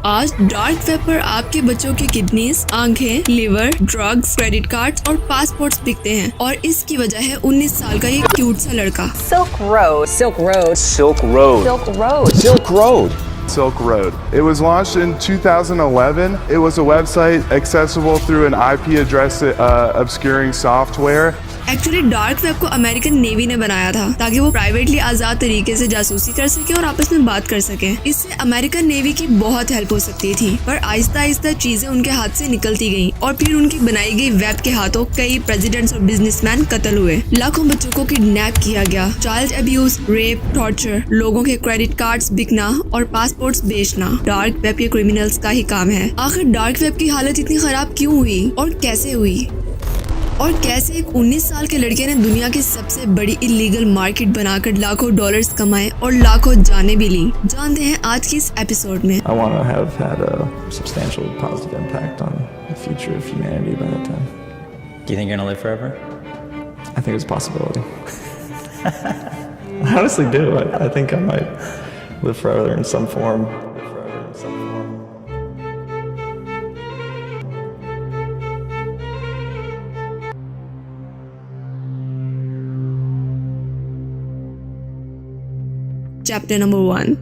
आज dark web पर आपके बच्चों की किडनीज, आंखें, लिवर, ड्रग्स, क्रेडिट कार्ड्स और पासपोर्ट्स बिकते हैं और इसकी वजह है 19 साल का ये क्यूट सा लड़का। Silk Road. Silk Road. Silk Road. Silk Road. Silk Road. Silk Road. It was launched in 2011. It was a website accessible through an IP address obscuring software. Actually dark web को American navy ने बनाया था ताकि वो privately आजाद तरीके से जासूसी कर सके और आपस में बात कर सके। इससे अमेरिकन नेवी की बहुत हेल्प हो सकती थी, पर आहिस्ता आहिस्ता चीजें उनके हाथ से निकलती गईं और फिर उनकी बनाई गई वेब के हाथों कई प्रेसिडेंट्स और बिजनेसमैन कत्ल हुए। लाखों बच्चों को किडनैप किया गया। चाइल्ड अब्यूज, रेप, टॉर्चर, लोगों के क्रेडिट कार्ड्स बिकना और पासपोर्ट्स बेचना डार्क वेब के क्रिमिनल्स का ही काम है। आखिर डार्क वेब की हालत इतनी खराब क्यों हुई और कैसे हुई, और कैसे एक 19 साल के लड़के ने दुनिया की सबसे बड़ी इलीगल मार्केट बनाकर लाखों डॉलर्स कमाए और लाखों जानें भी ली, जानते हैं आज की इस एपिसोड में। I want to have had a substantial positive impact on the future of humanity by that time. Do you think you're gonna live forever? I think it's a possibility. I honestly do. I think I might live forever in some form. Chapter number 1.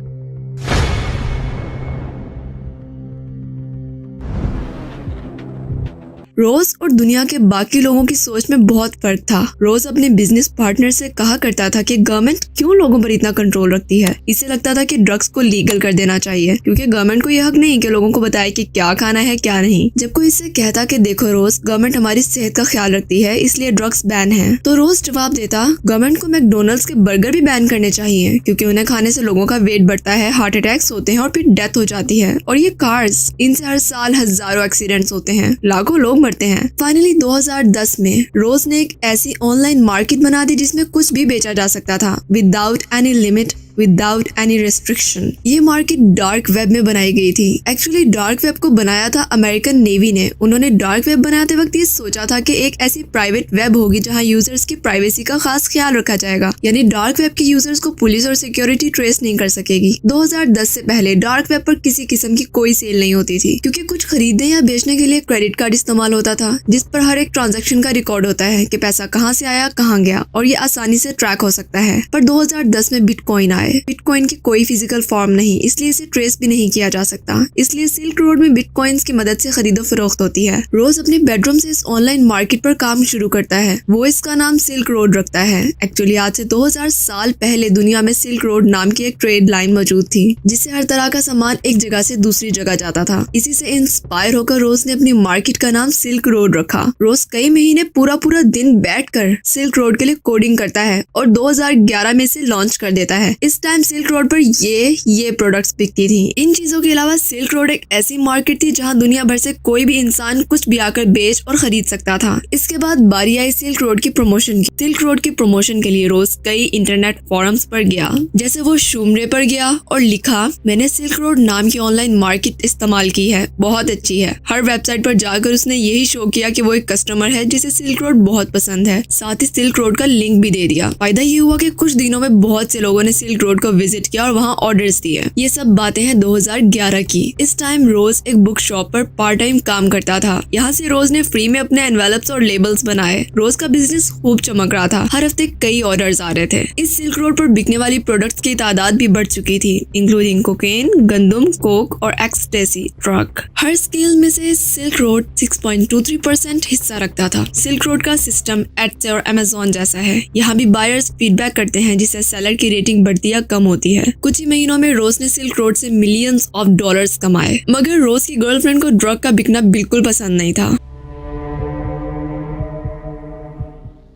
रोज और दुनिया के बाकी लोगों की सोच में बहुत फर्क था। रोज अपने बिजनेस पार्टनर से कहा करता था कि गवर्नमेंट क्यों लोगों पर इतना कंट्रोल रखती है। इसे लगता था कि ड्रग्स को लीगल कर देना चाहिए क्योंकि गवर्नमेंट को यह हक नहीं कि लोगों को बताए कि क्या खाना है क्या नहीं। जब कोई इससे कहता कि देखो रोज, गवर्नमेंट हमारी सेहत का ख्याल रखती है इसलिए ड्रग्स बैन है, तो रोज जवाब देता गवर्नमेंट को मैकडोनल्ड्स के बर्गर भी बैन करने चाहिए क्योंकि उन्हें खाने से लोगों का वेट बढ़ता है, हार्ट अटैक्स होते हैं और फिर डेथ हो जाती है। और ये कार्स, इनसे हर साल हजारों एक्सीडेंट्स होते हैं, लाखों लोग मरते हैं। फाइनली 2010 में रोज ने एक ऐसी ऑनलाइन मार्केट बना दी जिसमें कुछ भी बेचा जा सकता था, without any limit, without any restriction. ये मार्केट डार्क वेब में बनाई गई थी। एक्चुअली डार्क वेब को बनाया था अमेरिकन नेवी ने। उन्होंने डार्क वेब बनाते वक्त ये सोचा था कि एक ऐसी प्राइवेट वेब होगी जहां यूजर्स की प्राइवेसी का खास ख्याल रखा जाएगा, यानी डार्क वेब के यूजर्स को पुलिस और सिक्योरिटी ट्रेस नहीं कर सकेगी। 2010 से पहले डार्क वेब पर किसी किस्म की कोई सेल नहीं होती थी क्योंकि कुछ खरीदने या बेचने के लिए क्रेडिट कार्ड इस्तेमाल होता था जिस पर हर एक ट्रांजेक्शन का रिकॉर्ड होता है कि पैसा कहाँ से आया, कहाँ गया, और ये आसानी से ट्रैक हो सकता है। पर 2010 में बिटकॉइन आए। बिटकॉइन की कोई फिजिकल फॉर्म नहीं, इसलिए इसे ट्रेस भी नहीं किया जा सकता। इसलिए सिल्क रोड में बिटकॉइंस की मदद से खरीदो फरोख्त होती है। रोज अपने बेडरूम से इस ऑनलाइन मार्केट पर काम शुरू करता है। वो इसका नाम सिल्क रोड रखता है। एक्चुअली आज से 2000 साल पहले दुनिया में सिल्क रोड नाम की एक ट्रेड लाइन मौजूद थी जिससे हर तरह का सामान एक जगह से दूसरी जगह जाता था। इसी से इंस्पायर होकर रोज ने अपनी मार्केट का नाम सिल्क रोड रखा। रोज कई महीने पूरा दिन बैठकर सिल्क रोड के लिए कोडिंग करता है और 2011 में इसे लॉन्च कर देता है। इस टाइम सिल्क रोड पर ये प्रोडक्ट्स बिकती थी। इन चीजों के अलावा सिल्क रोड एक ऐसी मार्केट थी जहां दुनिया भर से कोई भी इंसान कुछ भी आकर बेच और खरीद सकता था। इसके बाद बारी आई सिल्क रोड की प्रमोशन की। सिल्क रोड की प्रमोशन के लिए रोज कई इंटरनेट फोरम्स पर गया, जैसे वो शूमरे पर गया और लिखा, मैंने सिल्क रोड नाम की ऑनलाइन मार्केट इस्तेमाल की है, बहुत अच्छी है। हर वेबसाइट पर जाकर उसने यही शो किया कि वो एक कस्टमर है जिसे सिल्क रोड बहुत पसंद है। साथ ही सिल्क रोड का लिंक भी दे दिया। फायदा ये हुआ कि कुछ दिनों में बहुत से लोगों ने सिल्क रोड को विजिट किया और वहाँ ऑर्डर्स दिए। ये सब बातें हैं 2011 की। इस टाइम रोज एक बुक शॉप पर पार्ट टाइम काम करता था। यहाँ से रोज ने फ्री में अपने एनवेलप्स और लेबल्स बनाए। रोज का बिजनेस खूब चमक रहा था। हर हफ्ते कई ऑर्डर्स आ रहे थे। इस सिल्क रोड पर बिकने वाली प्रोडक्ट्स की तादाद भी बढ़ चुकी थी, इंक्लूडिंग कोकेन, गंदम, कोक और एक्सटेसी ड्रग। हर स्केल में से सिल्क रोड 6.23% हिस्सा रखता था। सिल्क रोड का सिस्टम एड्स और अमेज़न जैसा है। यहाँ भी बायर्स फीडबैक करते हैं जिससे सेलर की रेटिंग बढ़ती या कम होती है। कुछ ही महीनों में रोज ने सिल्क रोड से मिलियंस ऑफ डॉलर्स कमाए, मगर रोज की गर्लफ्रेंड को ड्रग का बिकना बिल्कुल पसंद नहीं था।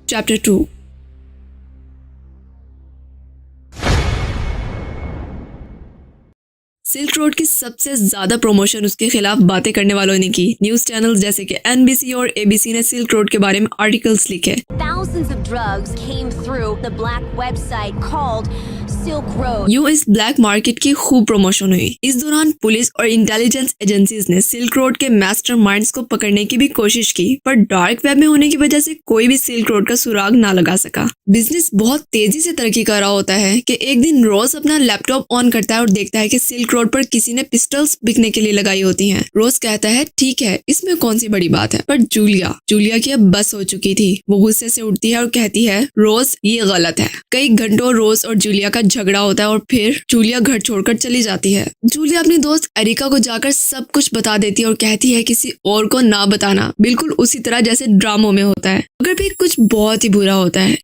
चैप्टर 2। सिल्क रोड की सबसे ज्यादा प्रमोशन उसके खिलाफ बातें करने वालों ने की। न्यूज चैनल्स जैसे कि NBC और ABC ने सिल्क रोड के बारे में आर्टिकल्स लिखे। Thousands of drugs came through the black website called Silk Road. यूं इस ब्लैक मार्केट की खूब प्रमोशन हुई। इस दौरान पुलिस और इंटेलिजेंस एजेंसीज ने सिल्क रोड के मास्टरमाइंड्स को पकड़ने की भी कोशिश की, पर डार्क वेब में होने की वजह से कोई भी सिल्क रोड का सुराग ना लगा सका। बिजनेस बहुत तेजी से तरक्की कर रहा होता है कि एक दिन रोज अपना लैपटॉप ऑन करता है और देखता है कि सिल्क रोड पर किसी ने पिस्टल्स बिकने के लिए लगाई होती हैं। रोज कहता है ठीक है, इसमें कौन सी बड़ी बात है, पर जूलिया की अब बस हो चुकी थी। वो गुस्से से उठती है और कहती है रोज ये गलत है। कई घंटों रोज और जूलिया का झगड़ा होता है और फिर जूलिया घर छोड़कर चली जाती है। जूलिया अपनी दोस्त एरिका को जाकर सब कुछ बता देती है और कहती है किसी और को ना बताना, बिल्कुल उसी तरह जैसे ड्रामों में होता है, मगर भी कुछ बहुत ही बुरा होता है।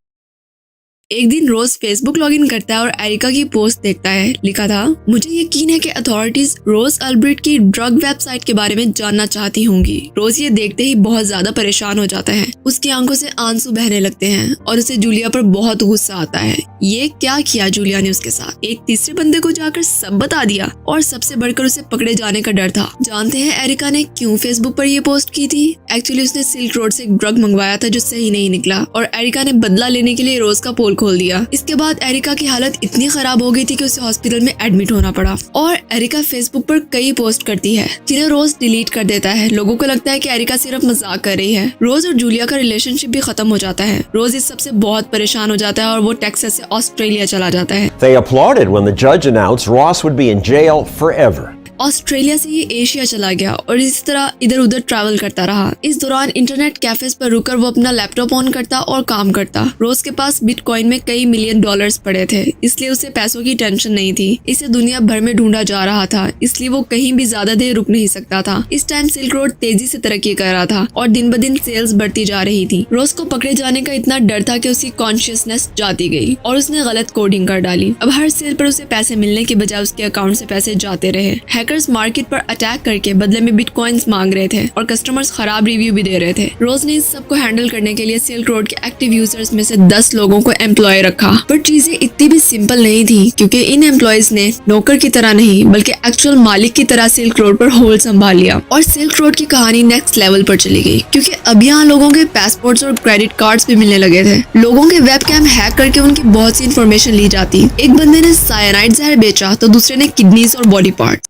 एक दिन रोज फेसबुक लॉगिन करता है और एरिका की पोस्ट देखता है। लिखा था, मुझे यकीन है कि अथॉरिटीज रोज अल्ब्रेट की ड्रग वेबसाइट के बारे में जानना चाहती होंगी। रोज ये देखते ही बहुत ज्यादा परेशान हो जाता है। उसकी आंखों से आंसू बहने लगते हैं और उसे जूलिया पर बहुत गुस्सा आता है। ये क्या किया जूलिया ने उसके साथ? एक तीसरे बंदे को जाकर सब बता दिया और सबसे बढ़कर उसे पकड़े जाने का डर था। जानते हैं एरिका ने क्यों फेसबुक पर ये पोस्ट की थी? एक्चुअली उसने सिल्क रोड से एक ड्रग मंगवाया था जो सही नहीं निकला और एरिका ने बदला लेने के लिए रोज का पोल खोल दिया। इसके बाद एरिका की हालत इतनी खराब हो गई थी कि उसे हॉस्पिटल में एडमिट होना पड़ा। और एरिका फेसबुक पर कई पोस्ट करती है जिन्हें रोज डिलीट कर देता है। लोगों को लगता है कि एरिका सिर्फ मजाक कर रही है। रोज और जूलिया का रिलेशनशिप भी खत्म हो जाता है। रोज इस सबसे बहुत परेशान हो जाता है और वो टेक्सास से ऑस्ट्रेलिया चला जाता है। They applauded when the judge announced Ross would be in jail forever. Australia से ये एशिया चला गया और इस तरह इधर उधर ट्रैवल करता रहा। इस दौरान इंटरनेट कैफेज पर रुककर वो अपना लैपटॉप ऑन करता और काम करता। रोज के पास बिटकॉइन में कई मिलियन डॉलर्स पड़े थे, इसलिए उसे पैसों की टेंशन नहीं थी। इसे दुनिया भर में ढूंढा जा रहा था, इसलिए वो कहीं भी ज्यादा देर रुक नहीं सकता था। इस टाइम सिल्क रोड तेजी से तरक्की कर रहा था और दिन ब दिन सेल्स बढ़ती जा रही थी। रोज को पकड़े जाने का इतना डर था कि उसकी कॉन्शियसनेस जाती गई और उसने गलत कोडिंग कर डाली। अब हर सेल पर उसे पैसे मिलने के बजाय उसके अकाउंट से पैसे जाते रहे। हैकर्स मार्केट पर अटैक करके बदले में बिटकॉइंस मांग रहे थे और कस्टमर्स खराब रिव्यू भी दे रहे थे। रोज ने इस सब को हैंडल करने के लिए सिल्क रोड के एक्टिव यूजर्स में से 10 लोगों को एम्प्लॉय रखा। पर चीजें इतनी भी सिंपल नहीं थी, क्योंकि इन एम्प्लॉयज ने नौकर की तरह नहीं बल्कि एक्चुअल मालिक की तरह सिल्क रोड पर होल्ड संभाल लिया और सिल्क रोड की कहानी नेक्स्ट लेवल पर चली गई। क्योंकि अब यहाँ लोगों के पासपोर्ट्स और क्रेडिट कार्ड्स भी मिलने लगे थे। लोगों के वेबकैम हैक करके उनकी बहुत सी इन्फॉर्मेशन ली जाती। एक बंदे ने साइनाइड जहर बेचा तो दूसरे ने किडनीज और बॉडी पार्ट।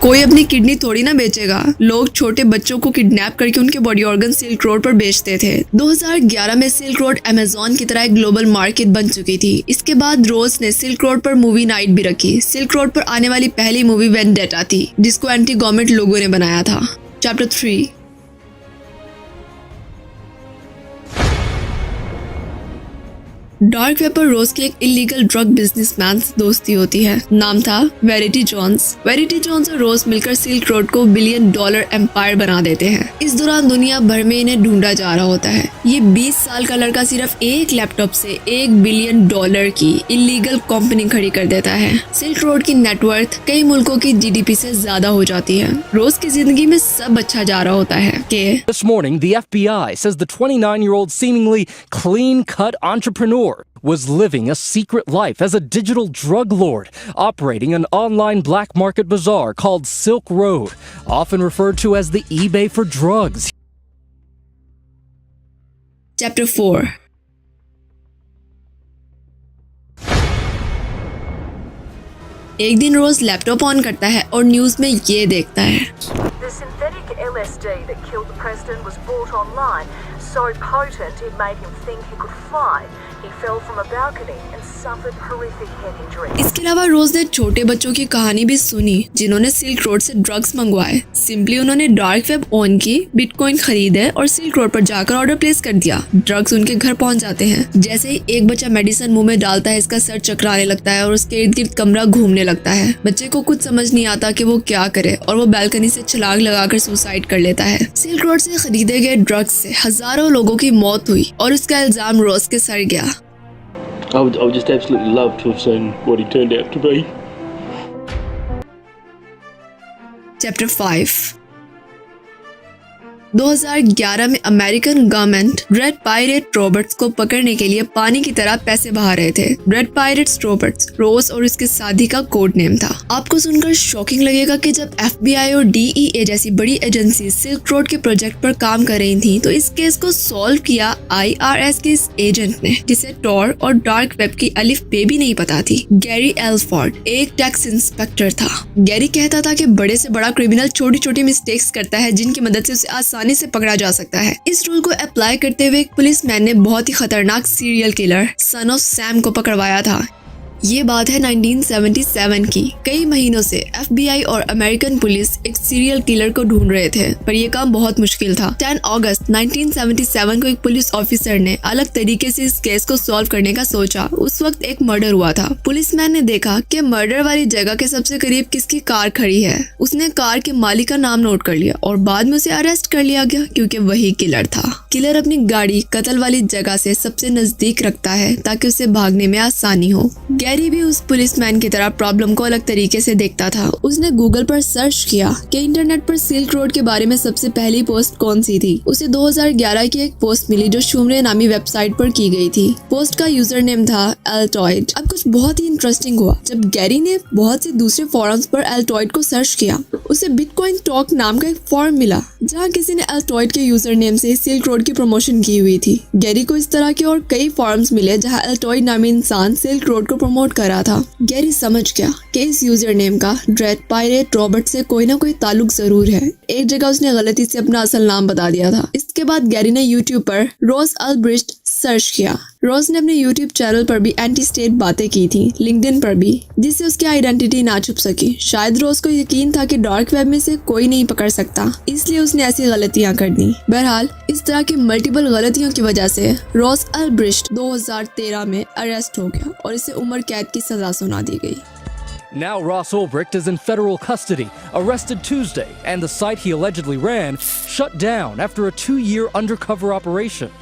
कोई अपनी किडनी थोड़ी ना बेचेगा। लोग छोटे बच्चों को किडनैप करके उनके बॉडी ऑर्गन सिल्क रोड पर बेचते थे। 2011 में सिल्क रोड अमेज़न की तरह एक ग्लोबल मार्केट बन चुकी थी। इसके बाद रोज ने सिल्क रोड पर मूवी नाइट भी रखी। सिल्क रोड पर आने वाली पहली मूवी वेंडेटा थी, जिसको एंटी गवर्नमेंट लोगों ने बनाया था। चैप्टर 3। डार्क वेब पर रोज की एक इलीगल ड्रग बिजनेसमैन से दोस्ती होती है। नाम था वेरिटी जॉन्स। वेरिटी जॉन्स और रोज मिलकर सिल्क रोड को $1 बिलियन एम्पायर बना देते हैं। इस दौरान दुनिया भर में इन्हें ढूंढा जा रहा होता है। ये 20 साल का लड़का सिर्फ एक लैपटॉप से $1 बिलियन की इलीगल कंपनी खड़ी कर देता है। सिल्क रोड की नेटवर्थ कई मुल्कों की GDP से ज्यादा हो जाती है। रोज की जिंदगी में सब अच्छा जा रहा होता है कि This morning, the FBI says the 29-year-old seemingly clean-cut entrepreneur was living a secret life as a digital drug lord, operating an online black market bazaar called Silk Road, often referred to as the eBay for drugs. Chapter 4। एक दिन रोज laptop on करता है और news में ये देखता है। The synthetic LSD that killed the president was bought online, so potent it made him think he could fly. He fell from a balcony and suffered horrific head injuries. इसके अलावा रोज ने छोटे बच्चों की कहानी भी सुनी जिन्होंने सिल्क रोड से ड्रग्स मंगवाए। सिंपली उन्होंने डार्क वेब ऑन की, बिटकॉइन खरीदे और सिल्क रोड पर जाकर ऑर्डर प्लेस कर दिया। ड्रग्स उनके घर पहुंच जाते हैं। जैसे ही एक बच्चा मेडिसिन मुंह में डालता है, इसका सर चकराने लगता है और उसके इर्द गिर्द कमरा घूमने लगता है। बच्चे को कुछ समझ नहीं आता कि वो क्या करे और वो बालकनी से छलांग लगाकर सुसाइड कर लेता है। सिल्क रोड से खरीदे गए ड्रग्स से हजारों लोगों की मौत हुई और उसका इल्जाम रोज के सर गया। I would just absolutely love to have seen what he turned out to be. Chapter 5। 2011 में American government red pirate Roberts को पकड़ने के लिए पानी की तरह पैसे बहा रहे थे। रेड पायरेट्स रॉबर्ट्स रोज और उसके साथी का कोड नेम था। आपको सुनकर शॉकिंग लगेगा कि जब FBI और DEA जैसी बड़ी एजेंसी सिल्क रोड के प्रोजेक्ट पर काम कर रही थी, तो इस केस को सॉल्व किया IRS के इस एजेंट ने, जिसे टॉर और डार्क वेब की अलिफ बे भी नहीं पता थी। गैरी एल्फोर्ड एक टैक्स इंस्पेक्टर था। गैरी कहता था कि बड़े से बड़ा क्रिमिनल छोटी छोटी मिस्टेक्स करता है जिनकी मदद से उसे आसानी से पकड़ा जा सकता है। इस रूल को अप्लाई करते हुए एक पुलिसमैन ने बहुत ही खतरनाक serial killer son of Sam को पकड़वाया था। ये बात है 1977 की। कई महीनों से FBI और अमेरिकन पुलिस एक सीरियल किलर को ढूंढ रहे थे, पर यह काम बहुत मुश्किल था। 10 अगस्त 1977 को एक पुलिस ऑफिसर ने अलग तरीके से इस केस को सॉल्व करने का सोचा। उस वक्त एक मर्डर हुआ था। पुलिसमैन ने देखा कि मर्डर वाली जगह के सबसे करीब किसकी कार खड़ी है। उसने कार के मालिक का नाम नोट कर लिया और बाद में उसे अरेस्ट कर लिया गया, क्योंकि वही किलर था। किलर अपनी गाड़ी कत्ल वाली जगह से सबसे नजदीक रखता है ताकि उसे भागने में आसानी हो। गैरी भी उस पुलिसमैन की तरह प्रॉब्लम को अलग तरीके से देखता था। उसने गूगल पर सर्च किया कि इंटरनेट पर सिल्क रोड के बारे में सबसे पहली पोस्ट कौन सी थी। उसे 2011 की एक पोस्ट मिली जो शुमरे नामी वेबसाइट पर की गई थी। पोस्ट का यूजर नेम था एल्टॉइड। अब कुछ बहुत ही इंटरेस्टिंग हुआ। जब गैरी ने बहुत से दूसरे फोरम्स पर एल्टॉइड को सर्च किया, उसे बिटकॉइन टॉक नाम का एक फोरम मिला जहाँ किसी ने एल्टॉइड के यूजर नेम से सिल्क रोड की प्रमोशन की हुई थी। गैरी को इस तरह के और कई फोरम्स मिले जहाँ एल्टॉइड नामी इंसान सिल्क रोड को प्रमोट कर रहा था। गैरी समझ गया कि इस यूजर नेम का रेड पायरेट रॉबर्ट से कोई ना कोई ताल्लुक जरूर है। एक जगह उसने गलती से अपना असल नाम बता दिया था। इसके बाद गैरी ने यूट्यूब पर रोज अल्ब्रिस्ट सर्च किया। रोज ने अपने यूट्यूब चैनल पर भी एंटी स्टेट बातें की थी, लिंक्डइन पर भी, जिससे उसकी आइडेंटिटी ना छुप सकी। शायद रोज को यकीन था कि डार्क वेब में से कोई नहीं पकड़ सकता, इसलिए उसने ऐसी गलतियां कर दी। बहरहाल इस तरह की मल्टीपल गलतियों की वजह से रोज अल्ब्रिस्ट 2013 में अरेस्ट हो गया और इसे उम्र कैद की सजा सुना दी गई। Now Ross Ulbricht is in federal custody, arrested Tuesday, and the site he allegedly ran shut down after a 2-year undercover operation.